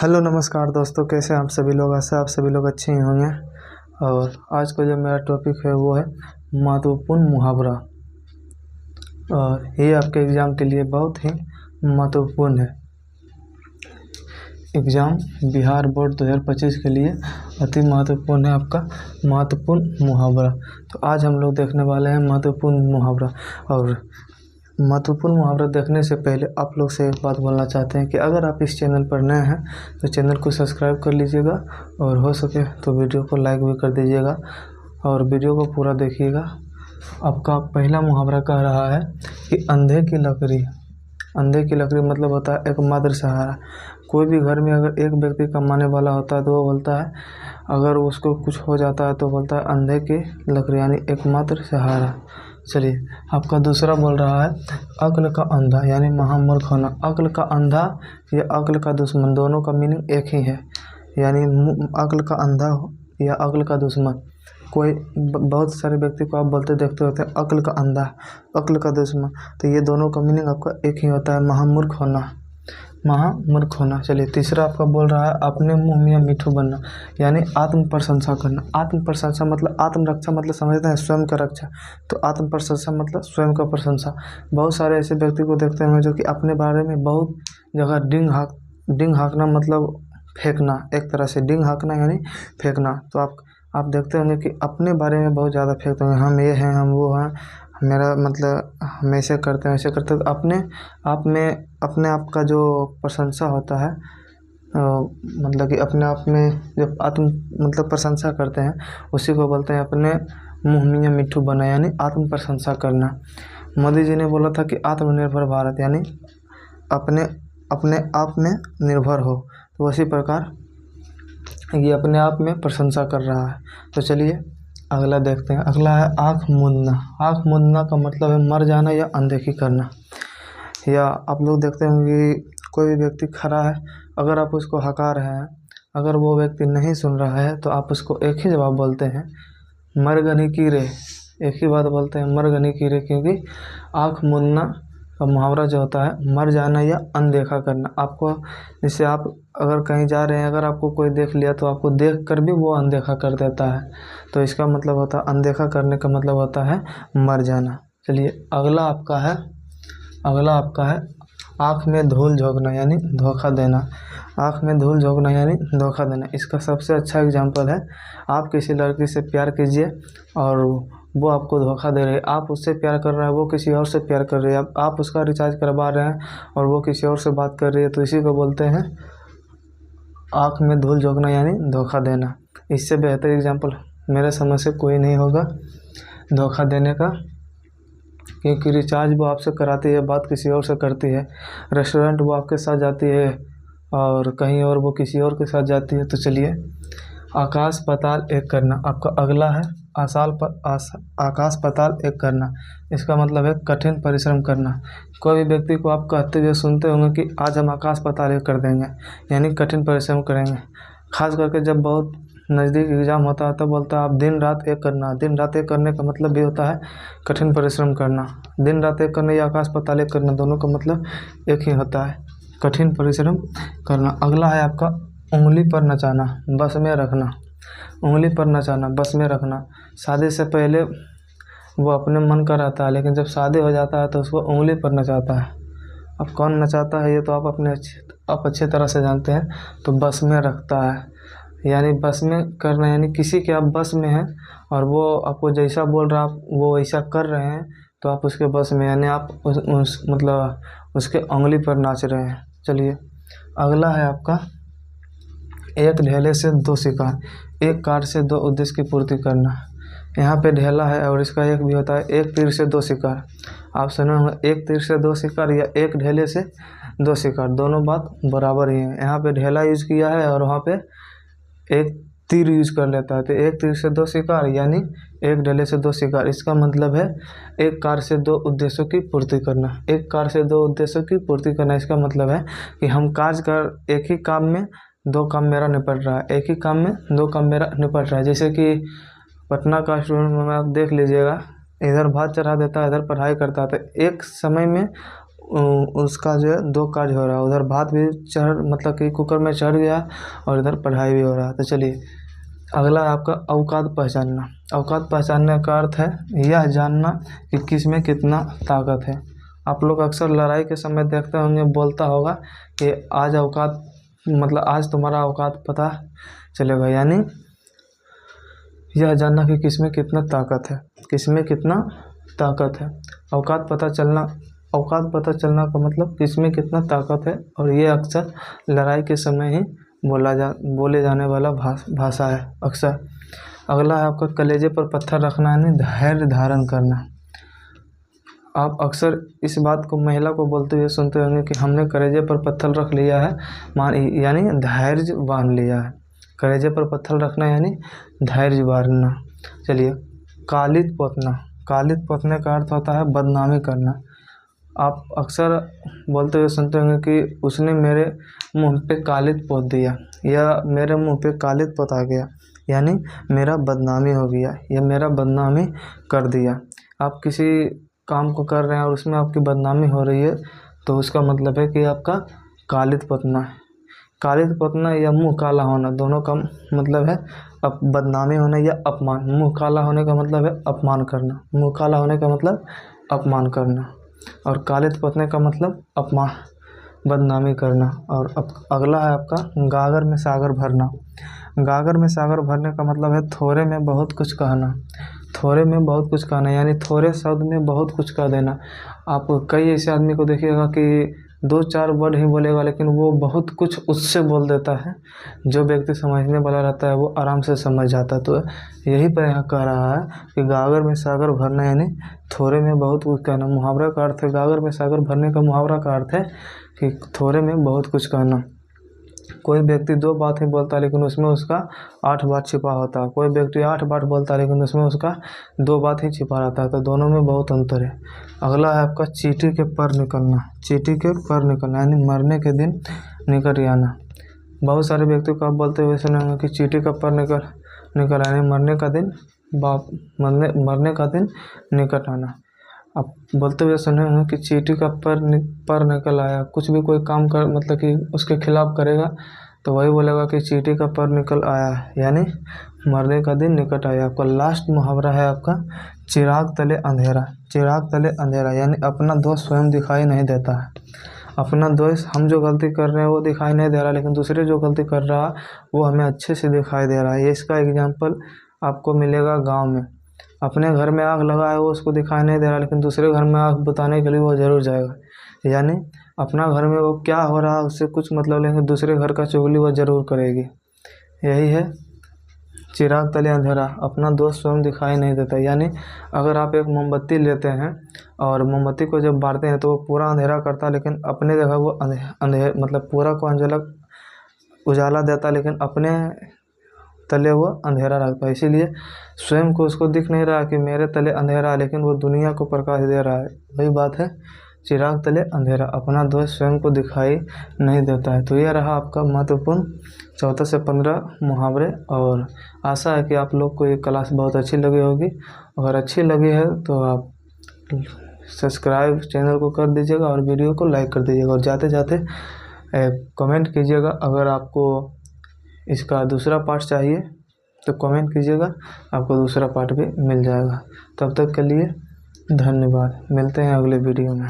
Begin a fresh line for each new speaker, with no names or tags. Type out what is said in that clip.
Hello नमस्कार दोस्तों, कैसे हैं आप सभी लोग। आशा आप सभी लोग अच्छे ही होंगे। और आज का जो मेरा टॉपिक है वो है महत्वपूर्ण मुहावरा। और ये आपके एग्ज़ाम के लिए बहुत ही महत्वपूर्ण है। एग्ज़ाम बिहार बोर्ड 2025 के लिए अति महत्वपूर्ण है आपका महत्वपूर्ण मुहावरा। तो आज हम लोग देखने वाले हैं महत्वपूर्ण मुहावरा। और महत्वपूर्ण मुहावरा देखने से पहले आप लोग से एक बात बोलना चाहते हैं कि अगर आप इस चैनल पर नए हैं तो चैनल को सब्सक्राइब कर लीजिएगा और हो सके तो वीडियो को लाइक भी कर दीजिएगा और वीडियो को पूरा देखिएगा। आपका पहला मुहावरा कह रहा है कि अंधे की लकड़ी। अंधे की लकड़ी मतलब होता है एकमात्र सहारा। कोई भी घर में अगर एक व्यक्ति कमाने वाला होता है तो वो बोलता है, अगर उसको कुछ हो जाता है तो बोलता है अंधे की लकड़ी, यानी एकमात्र सहारा। चलिए, आपका दूसरा बोल रहा है अक्ल का अंधा, यानी महामूर्ख होना। अक्ल का अंधा या अक्ल का दुश्मन, दोनों का मीनिंग एक ही है, यानी अक्ल का अंधा या अक्ल का दुश्मन। कोई बहुत सारे व्यक्ति को आप बोलते देखते होते हैं अक्ल का अंधा, अक्ल का दुश्मन, तो ये दोनों का मीनिंग आपका एक ही होता है, महामूर्ख होना, महामूर्ख होना। चलिए, तीसरा आपका बोल रहा है अपने मुँह में मिठू बनना, यानी आत्म प्रशंसा करना। आत्म प्रशंसा मतलब आत्मरक्षा, मतलब समझते हैं स्वयं का रक्षा। तो आत्म प्रशंसा मतलब स्वयं का प्रशंसा। बहुत सारे ऐसे व्यक्ति को देखते हैं जो कि अपने बारे में बहुत जगह डिंग हाँकना मतलब फेंकना, एक तरह से डिंग हाँकना यानी फेंकना। तो आप देखते होंगे कि अपने बारे में बहुत ज़्यादा फेंकते होंगे, हम ये हैं, हम वो हैं, मेरा मतलब हम ऐसे करते हैं, ऐसे करते हैं। तो अपने आप का जो प्रशंसा होता है, मतलब कि अपने आप में जब आत्म मतलब प्रशंसा करते हैं, उसी को बोलते हैं अपने मुँह में मिट्ठू बना, यानी आत्म प्रशंसा करना। मोदी जी ने बोला था कि आत्मनिर्भर भारत, यानी अपने आप में निर्भर हो। तो उसी प्रकार ये अपने आप में प्रशंसा कर रहा है। तो चलिए अगला देखते हैं। अगला है आँख मूंदना। आँख मूंदना का मतलब है मर जाना या अनदेखी करना। या आप लोग देखते होंगे कि कोई भी व्यक्ति खड़ा है, अगर आप उसको हका रहे हैं, अगर वो व्यक्ति नहीं सुन रहा है तो आप उसको एक ही जवाब बोलते हैं, मर गनी की रे। एक ही बात बोलते हैं, मर गनी की रे, क्योंकि आँख मूंदना का मुहावरा जो होता है मर जाना या अनदेखा करना। आपको जैसे आप अगर कहीं जा रहे हैं, अगर आपको कोई देख लिया तो आपको देख कर भी वो अनदेखा कर देता है, तो इसका मतलब होता है अनदेखा करने का मतलब होता है मर जाना। चलिए अगला आपका है आँख में धूल झोंकना, यानी धोखा देना। आँख में धूल झोंकना यानी धोखा देना। इसका सबसे अच्छा एग्जाम्पल है, आप किसी लड़की से प्यार कीजिए और वो आपको धोखा दे रही है। आप उससे प्यार कर रहे हैं, वो किसी और से प्यार कर रही है। आप उसका रिचार्ज करवा रहे हैं और वो किसी और से बात कर रही है, तो इसी को बोलते हैं आँख में धूल झोंकना, यानी धोखा देना। इससे बेहतर एग्जाम्पल मेरे समझ से कोई नहीं होगा धोखा देने का, क्योंकि रिचार्ज वो आपसे कराती है, बात किसी और से करती है। रेस्टोरेंट वो आपके साथ जाती है और कहीं और वो किसी और के साथ जाती है। तो चलिए, आकाश पाताल एक करना। आपका अगला है आकाश पाताल एक करना। इसका मतलब है कठिन परिश्रम करना। कोई भी व्यक्ति को आप कहते हुए सुनते होंगे कि आज हम आकाश पाताल एक कर देंगे, यानी कठिन परिश्रम करेंगे। खास करके जब बहुत नज़दीक एग्ज़ाम होता है तो बोलता है आप दिन रात एक करना। दिन रात एक करने का मतलब भी होता है कठिन परिश्रम करना। दिन रात एक करना या आकाश पाताल एक करना, दोनों का मतलब एक ही होता है, कठिन परिश्रम करना। अगला है आपका उंगली पर नचाना, बस में रखना। उंगली पर नचाना, बस में रखना। शादी से पहले वो अपने मन का रहता है, लेकिन जब शादी हो जाता है तो उसको उंगली पर नचाता है। अब कौन नचाता है ये तो आप अच्छे तरह से जानते हैं। तो बस में रखता है, यानी बस में करना, यानी किसी के आप बस में हैं और वो आपको जैसा बोल रहा आप वो वैसा कर रहे हैं, तो आप उसके बस में, यानी आप मतलब उसके उंगली पर नाच रहे हैं। चलिए अगला है आपका एक ढेले से दो शिकार। एक कार से दो उद्देश्य की पूर्ति करना। यहाँ पे ढेला है और इसका एक भी होता है एक तीर से दो शिकार। आप सुने होंगे एक तीर से दो शिकार या एक ढेले से दो शिकार, दोनों बात बराबर ही है। यहाँ पे ढेला यूज़ किया है और वहाँ पे एक तीर यूज कर लेता है। तो एक तीर से दो शिकार यानी एक ढेले से दो शिकार। इसका मतलब है एक कार से दो उद्देश्यों की पूर्ति करना। एक कार से दो उद्देश्यों की पूर्ति करना, इसका मतलब है कि हम कार्य कर एक ही काम में दो काम मेरा निपट रहा है, एक ही काम में दो काम मेरा निपट रहा है। जैसे कि पटना का स्टूडेंट में आप देख लीजिएगा, इधर भात चढ़ा देता है, इधर पढ़ाई करता है, तो एक समय में उसका जो है 2 कार्य हो रहा है, उधर भात भी चढ़ मतलब कि कुकर में चढ़ गया और इधर पढ़ाई भी हो रहा है। तो चलिए अगला है आपका औकात पहचानना। औकात पहचानने का अर्थ है यह जानना कि किस में कितना ताकत है। आप लोग अक्सर लड़ाई के समय देखते होंगे, बोलता होगा कि आज औकात मतलब आज तुम्हारा औकात पता चलेगा, यानी यह जानना कि किस में कितना ताकत है, किस में कितना ताकत है। औकात पता चलना, औकात पता चलना का मतलब किस में कितना ताकत है, और ये अक्सर लड़ाई के समय ही बोले जाने वाला भाषा है अक्सर। अगला है आपका कलेजे पर पत्थर रखना, यानी धैर्य धारण करना। आप अक्सर इस बात को महिला को बोलते हुए सुनते होंगे कि हमने कलेजे पर पत्थर रख लिया है, यानी धैर्य बांध लिया है। कलेजे पर पत्थर रखना यानी धैर्य बांधना। चलिए कालित पोतना। कालित पोतने का अर्थ होता है बदनामी करना। आप अक्सर बोलते हुए सुनते होंगे कि उसने मेरे मुंह पे कालित पोत दिया, या मेरे मुंह पे कालित पोता गया, यानी मेरा बदनामी हो गया, या मेरा बदनामी कर दिया। आप किसी काम को कर रहे हैं और उसमें आपकी बदनामी हो रही है, तो उसका मतलब है कि आपका कालित पोतना है। कालित पोतना या मुंह काला होना, दोनों का मतलब है बदनामी होना या अपमान। मुंह काला होने का मतलब है अपमान करना, मुंह काला होने का मतलब अपमान करना, और कालित पोतने का मतलब अपमान बदनामी करना। और अगला है आपका गागर में सागर भरना। गागर में सागर भरने का मतलब है थोड़े में बहुत कुछ कहना। थोड़े में बहुत कुछ कहना यानी थोड़े शब्द में बहुत कुछ कह देना। आप कई ऐसे आदमी को देखिएगा कि 2-4 वर्ड ही बोलेगा, लेकिन वो बहुत कुछ उससे बोल देता है। जो व्यक्ति समझने वाला रहता है वो आराम से समझ जाता है। तो यही पर यहाँ कह रहा है कि गागर में सागर भरना यानी थोड़े में बहुत कुछ कहना। मुहावरा का अर्थ है, गागर में सागर भरने का मुहावरा का अर्थ है कि थोड़े में बहुत कुछ कहना। कोई व्यक्ति 2 बात ही बोलता है लेकिन उसमें उसका 8 बात छिपा होता है। कोई व्यक्ति 8 बात बोलता है लेकिन उसमें उसका 2 बात ही छिपा रहता है। तो दोनों में बहुत अंतर है। अगला है आपका चींटी के पर निकलना। चींटी के पर निकलना यानी मरने के दिन निकट आना। बहुत सारे व्यक्तियों को आप बोलते हुए सुनेंगे कि चींटी का पर निकल यानी मरने का दिन मरने का दिन निकट आना। आप बोलते हुए सुने हैं कि चींटी का पर निकल आया। कुछ भी कोई काम कर मतलब कि उसके खिलाफ करेगा तो वही बोलेगा कि चींटी का पर निकल आया, यानी मरने का दिन निकट आया। आपका लास्ट मुहावरा है आपका चिराग तले अंधेरा। चिराग तले अंधेरा यानी अपना दोष स्वयं दिखाई नहीं देता है। अपना दोष, हम जो गलती कर रहे हैं वो दिखाई नहीं दे रहा, लेकिन दूसरे जो गलती कर रहा है वो हमें अच्छे से दिखाई दे रहा है। ये इसका एग्जाम्पल आपको मिलेगा गाँव में। अपने घर में आग लगा है वो उसको दिखाई नहीं दे रहा, लेकिन दूसरे घर में आग बुताने के लिए वो ज़रूर जाएगा। यानी अपना घर में वो क्या हो रहा है उससे कुछ मतलब, लेकिन दूसरे घर का चुगली वो ज़रूर करेगी। यही है चिराग तले अंधेरा, अपना दोस्त स्वयं दिखाई नहीं देता। यानी अगर आप एक मोमबत्ती लेते हैं और मोमबत्ती को जब बारते हैं तो वो पूरा अंधेरा करता है, लेकिन अपने जगह वो मतलब पूरा को उजाला देता, लेकिन अपने तले वो अंधेरा रखता है। इसीलिए स्वयं को उसको दिख नहीं रहा कि मेरे तले अंधेरा है, लेकिन वो दुनिया को प्रकाश दे रहा है। वही बात है चिराग तले अंधेरा, अपना दोस्त स्वयं को दिखाई नहीं देता है। तो यह रहा आपका महत्वपूर्ण 14 से 15 मुहावरे, और आशा है कि आप लोग को ये क्लास बहुत अच्छी लगी होगी। अगर अच्छी लगी है तो आप सब्सक्राइब चैनल को कर दीजिएगा और वीडियो को लाइक कर दीजिएगा, और जाते जाते कमेंट कीजिएगा। अगर आपको इसका दूसरा पार्ट चाहिए तो कमेंट कीजिएगा, आपको दूसरा पार्ट भी मिल जाएगा। तब तक के लिए धन्यवाद। मिलते हैं अगले वीडियो में।